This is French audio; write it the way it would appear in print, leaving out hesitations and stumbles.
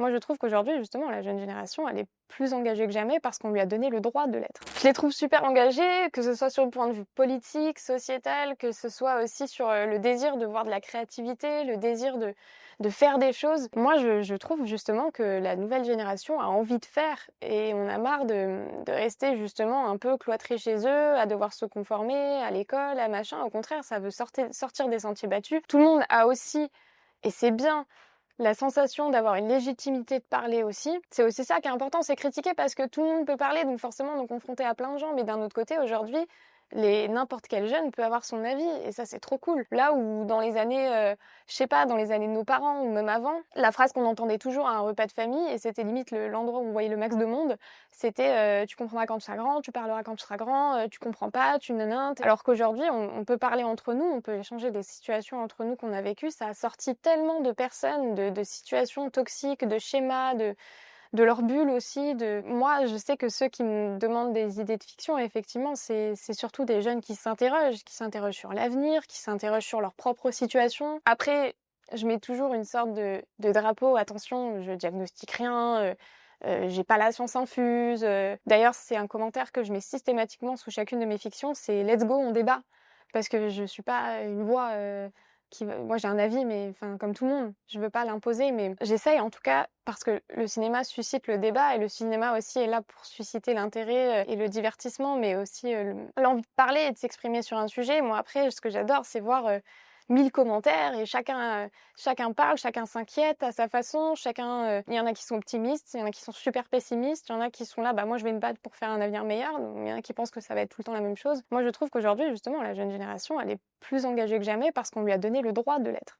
Moi, je trouve qu'aujourd'hui, justement, la jeune génération, elle est plus engagée que jamais parce qu'on lui a donné le droit de l'être. Je les trouve super engagés, que ce soit sur le point de vue politique, sociétal, que ce soit aussi sur le désir de voir de la créativité, le désir de faire des choses. Moi, je trouve justement que la nouvelle génération a envie de faire et on a marre de rester justement un peu cloîtrés chez eux, à devoir se conformer à l'école, à machin. Au contraire, ça veut sortir des sentiers battus. Tout le monde a aussi, et c'est bien, la sensation d'avoir une légitimité de parler aussi. C'est aussi ça qui est important, c'est critiquer parce que tout le monde peut parler, donc forcément on est confronté à plein de gens. Mais d'un autre côté, aujourd'hui, n'importe quel jeune peut avoir son avis et ça c'est trop cool. Là où dans les années, je sais pas, dans les années de nos parents ou même avant, la phrase qu'on entendait toujours à un repas de famille et c'était limite l'endroit où on voyait le max de monde, c'était tu comprendras quand tu seras grand, tu parleras quand tu seras grand, tu comprends pas, tu nanin. Alors qu'aujourd'hui, on peut parler entre nous, on peut échanger des situations entre nous qu'on a vécues. Ça a sorti tellement de personnes, de situations toxiques, de schémas, de leur bulle aussi. Moi, je sais que ceux qui me demandent des idées de fiction, effectivement, c'est surtout des jeunes qui s'interrogent sur l'avenir, qui s'interrogent sur leur propre situation. Après, je mets toujours une sorte de drapeau, attention, je diagnostique rien, j'ai pas la science infuse. D'ailleurs, c'est un commentaire que je mets systématiquement sous chacune de mes fictions, c'est let's go, on débat. Parce que je suis pas une voix moi j'ai un avis, mais enfin comme tout le monde, je veux pas l'imposer, mais j'essaye en tout cas parce que le cinéma suscite le débat et le cinéma aussi est là pour susciter l'intérêt et le divertissement, mais aussi l'envie de parler et de s'exprimer sur un sujet. Moi après, ce que j'adore, c'est voir 1000 commentaires et chacun parle, chacun s'inquiète à sa façon, il y en a qui sont optimistes, il y en a qui sont super pessimistes, il y en a qui sont là, bah moi je vais me battre pour faire un avenir meilleur, donc il y en a qui pensent que ça va être tout le temps la même chose. Moi je trouve qu'aujourd'hui justement la jeune génération elle est plus engagée que jamais parce qu'on lui a donné le droit de l'être.